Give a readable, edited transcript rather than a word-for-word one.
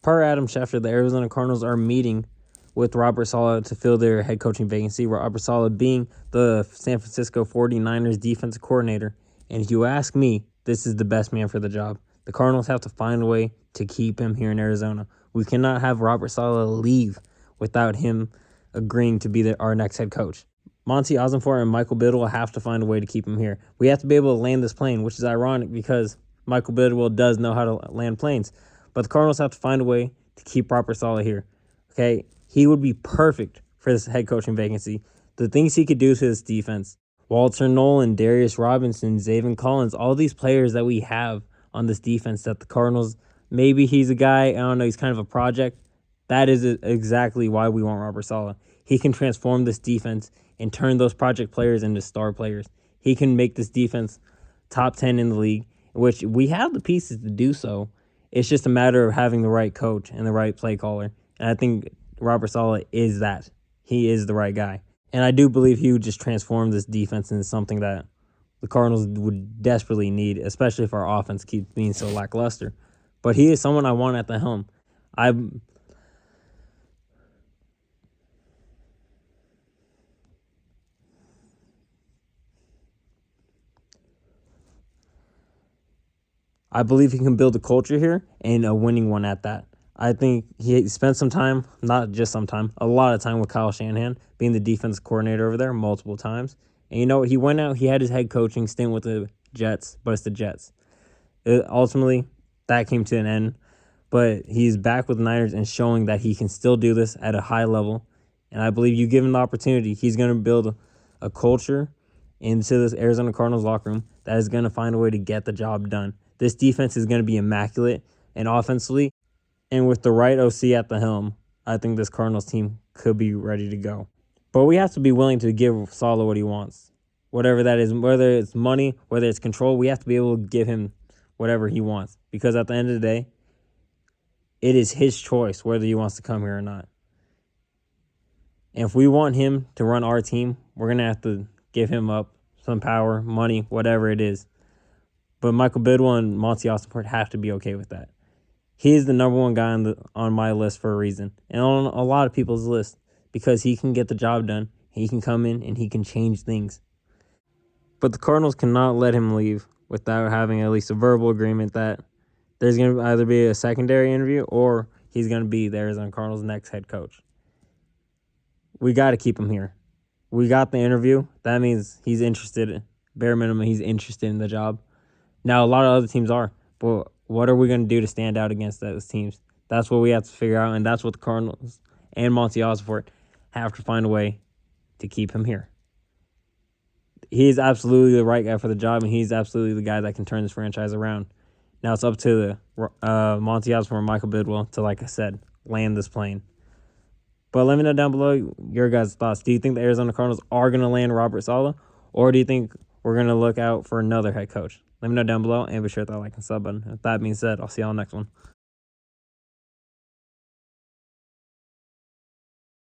Per Adam Schefter, the Arizona Cardinals are meeting with Robert Saleh to fill their head coaching vacancy, Robert Saleh being the San Francisco 49ers defensive coordinator. And if you ask me, this is the best man for the job. The Cardinals have to find a way to keep him here in Arizona. We cannot have Robert Saleh leave without him agreeing to be our next head coach. Monty Ossenfort and Michael Bidwell have to find a way to keep him here. We have to be able to land this plane, which is ironic because Michael Bidwell does know how to land planes. But the Cardinals have to find a way to keep Robert Saleh here. Okay, he would be perfect for this head coaching vacancy. The things he could do to this defense. Walter Nolan, Darius Robinson, Zaven Collins, all these players that we have on this defense that the Cardinals, maybe he's a guy, I don't know, he's kind of a project. That is exactly why we want Robert Saleh. He can transform this defense and turn those project players into star players. He can make this defense top 10 in the league, which we have the pieces to do so. It's just a matter of having the right coach and the right play caller. And I think Robert Saleh is that. He is the right guy. And I do believe he would just transform this defense into something that the Cardinals would desperately need, especially if our offense keeps being so lackluster. But he is someone I want at the helm. I believe he can build a culture here and a winning one at that. I think he spent some time, not just some time, a lot of time with Kyle Shanahan, being the defensive coordinator over there multiple times. And you know what? He went out, he had his head coaching stint with the Jets, but it's the Jets. Ultimately, that came to an end. But he's back with the Niners and showing that he can still do this at a high level. And I believe you give him the opportunity, he's going to build a culture into this Arizona Cardinals locker room that is going to find a way to get the job done. This defense is going to be immaculate, and offensively, and with the right OC at the helm, I think this Cardinals team could be ready to go. But we have to be willing to give Saleh what he wants. Whatever that is, whether it's money, whether it's control, we have to be able to give him whatever he wants. Because at the end of the day, it is his choice whether he wants to come here or not. And if we want him to run our team, we're going to have to give him up some power, money, whatever it is. But Michael Bidwell and Monty Ossenfort have to be okay with that. He is the number one guy on my list for a reason, and on a lot of people's list, because he can get the job done. He can come in and he can change things. But the Cardinals cannot let him leave without having at least a verbal agreement that there's going to either be a secondary interview or he's going to be the Arizona Cardinals' next head coach. We got to keep him here. We got the interview. That means he's interested. Bare minimum, he's interested in the job. Now, a lot of other teams are, but what are we going to do to stand out against those teams? That's what we have to figure out, and that's what the Cardinals and Monty Ossenfort have to find a way to keep him here. He's absolutely the right guy for the job, and he's absolutely the guy that can turn this franchise around. Now it's up to the Monty Ossenfort and Michael Bidwell to, like I said, land this plane. But let me know down below your guys' thoughts. Do you think the Arizona Cardinals are going to land Robert Saleh, or do you think we're going to look out for another head coach? Let me know down below, and be sure to hit that like and sub button. With that being said, I'll see y'all next one.